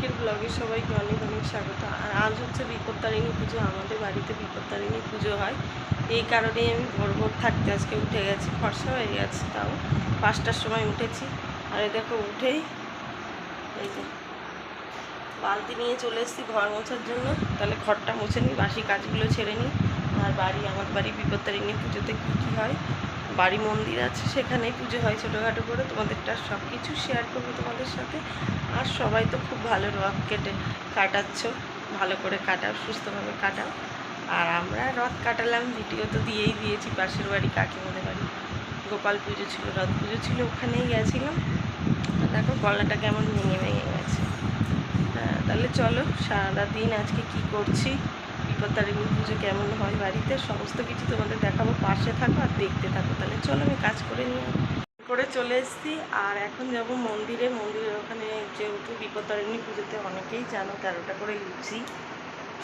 আজকের ব্লগে সবাইকে অনেক অনেক স্বাগত। আর আজ হচ্ছে বিপত্তারিণী পুজো। আমাদের বাড়িতে বিপত্তারিণী পুজো হয়, এই কারণেই আমি ভোর ভোর থাকতে আজকে উঠে গেছি। ফর্সা হয়ে গেছে, তাও 5টার সময় উঠেছি। আর এই দেখো উঠেই এই যে বালতি নিয়ে চলে এসেছি ঘর মোছার জন্য। তাহলে ঘরটা মুছে নিই, বাসি কাজগুলো ছেড়ে নিই। আর আমার বাড়ি বিপত্তারিণী পুজোতে কী কী হয়, বাড়ি মন্দির আছে, সেখানেই পুজো হয় ছোটোখাটো করে। তোমাদেরটা সব কিছু শেয়ার করবো তোমাদের সাথে। আর সবাই তো খুব ভালো রথ কাটাচ্ছ, ভালো করে কাটাও, সুস্থভাবে কাটাও। আর আমরা রথ কাটালাম, ভিডিও তো দিয়েছি। পাশের বাড়ি কাকিমাদের বাড়ি গোপাল পুজো ছিল, রথ পুজো ছিল, ওখানেই গেছিলাম। দেখো গলাটা কেমন ভেঙে গেছে। তাহলে চলো সারা দিন আজকে কি করছি, বিপত্তারিণী পুজো কেমন হয় বাড়িতে, সমস্ত কিছু তোমাদের দেখাবো। পাশে থাকো আর দেখতে থাকো। তাহলে চলো আমি কাজ করে চলে এসেছি। আর এখন যাব মন্দিরের ওখানে, যেহেতু বিপত্তারিণী পুজোতে অনেকেই জানো 13টা করে লুচি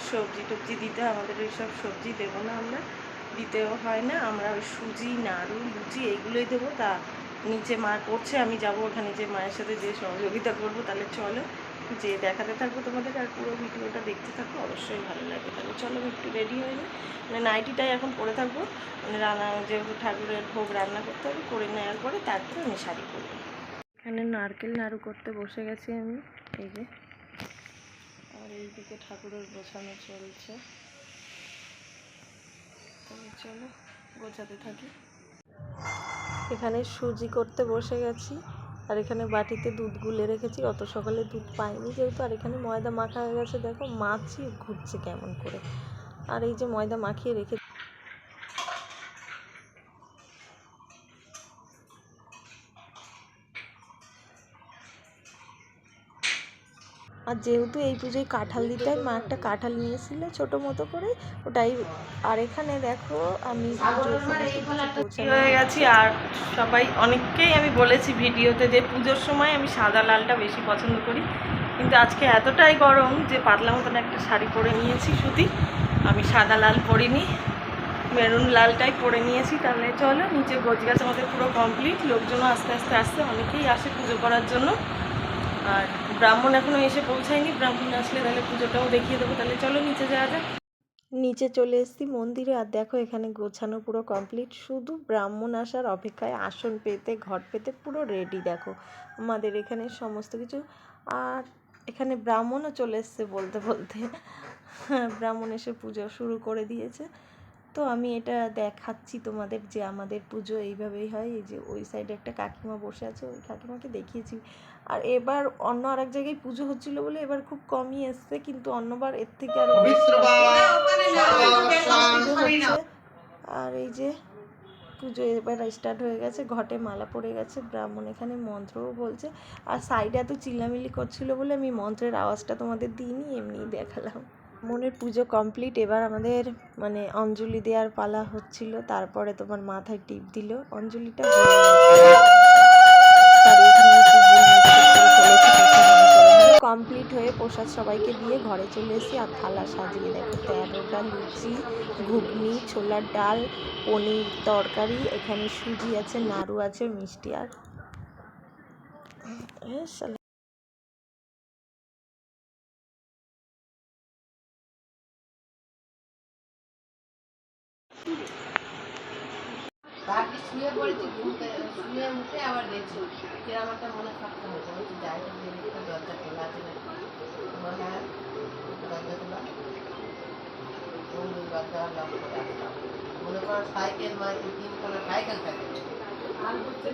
সবজি টবজি দিতে। আমাদের ওই সব সবজি দেবো না, আমরা দিতেও হয় না। আমরা ওই সুজি, নাড়ু, লুচি এইগুলোই দেবো। তা নিচে মা করছে, আমি যাবো ওখানে, যে মায়ের সাথে যে সহযোগিতা করবো। তাহলে চলো যে দেখাতে থাকবো তোমাদের, আর পুরো ভিডিওটা দেখতে থাকো, অবশ্যই ভালো লাগবে। তাহলে চলো আমি একটু রেডি হয়ে নিই, মানে নাইটিটাই এখন পরে থাকবো। মানে রান্না, যেহেতু ঠাকুরের ভোগ রান্না করতে হবে, করে নেওয়ার পরে তারপরে আমি শাড়ি পরবো। এখানে নারকেল নাড়ু করতে বসে গেছি আমি, এই যে। আর এইদিকে ঠাকুরের গোছানো চলছে। তাহলে চলো গোছাতে থাকি। এখানে সুজি করতে বসে গেছি। আর এখানে বাটিতে দুধ গুলে রেখেছি, অত সকালে দুধ পাইনি যেহেতু। আর এখানে ময়দা মাখা হয়ে গেছে, দেখো মাছি ঘুরছে কেমন করে। আর এই যে ময়দা মাখিয়ে রেখে, আর যেহেতু এই পুজোয় কাঁঠাল দিতে হয়, মা একটা কাঁঠাল নিয়েছিল ছোটো মতো করে, ওটাই। আর এখানে দেখো আমি হয়ে গেছি। আর সবাই, অনেককেই আমি বলেছি ভিডিওতে যে পুজোর সময় আমি সাদা লালটা বেশি পছন্দ করি, কিন্তু আজকে এতটাই গরম যে পাতলা মতন একটা শাড়ি পরে নিয়েছি সুতি। আমি সাদা লাল পরিনি, মেরুন লালটাই পরে নিয়েছি। তাহলে চলো নিচে গোছগাছ আমাদের পুরো কমপ্লিট। লোকজনও আস্তে আস্তে আসছে, অনেকেই আসে পুজো করার জন্য। আর ব্রাহ্মণ এখনও এসে পৌঁছায়নি, ব্রাহ্মণ আসলে তাহলে পুজোটাও দেখিয়ে দেবো। তাহলে চলো নিচে যাওয়া যাক। নিচে চলে এসেছি মন্দিরে। আর দেখো এখানে গোছানো পুরো কমপ্লিট, শুধু ব্রাহ্মণ আসার অপেক্ষায়। আসন পেতে, ঘট পেতে পুরো রেডি দেখো আমাদের এখানে সমস্ত কিছু। আর এখানে ব্রাহ্মণও চলে এসছে বলতে বলতে, ব্রাহ্মণ এসে পুজো শুরু করে দিয়েছে। তো আমি এটা দেখাচ্ছি তোমাদের যে আমাদের পুজো এইভাবেই হয়। এই যে ওই সাইডে একটা কাকিমা বসে আছে, ওই কাকিমাকে দেখিয়েছি। আর এবার অন্য আরেক জায়গায় পুজো হচ্ছিলো বলে এবার খুব কমই এসছে, কিন্তু অন্যবার এর থেকে আরো বেশি হচ্ছে। আর এই যে পুজো এবার স্টার্ট হয়ে গেছে, ঘটে মালা পড়ে গেছে, ব্রাহ্মণ এখানে মন্ত্রও বলছে। আর সাইডে এত চিল্লামিল্লি করছিল বলে আমি মন্ত্রের আওয়াজটা তোমাদের দিইনি, এমনিই দেখালাম। মনের পুজো কমপ্লিট। এবার আমাদের মানে অঞ্জলি দেওয়ার পালা হচ্ছিল, তারপরে তোমার মাথায় টিপ দিল, অঞ্জলিটা কমপ্লিট হয়ে প্রসাদ সবাইকে দিয়ে ঘরে চলে এসেছি। আর থালা সাজিয়ে দেখো 13টা লুচি, ঘুগনি, ছোলার ডাল, পনির তরকারি, এখানে সুজি আছে, নাড়ু আছে, মিষ্টি। আর শুয়ে পড়েছি, শুয়ে উঠে আবার দেখছি কিরম একটা মনে থাকতে হতো, যাই দরজা খোলা আছে নাকি, হ্যাঁ দরজা খোলা, দরজা লক করে আসলাম। মনে করো সাইকেল মাইকেল 3খানা সাইকেল থাকে। আর হচ্ছে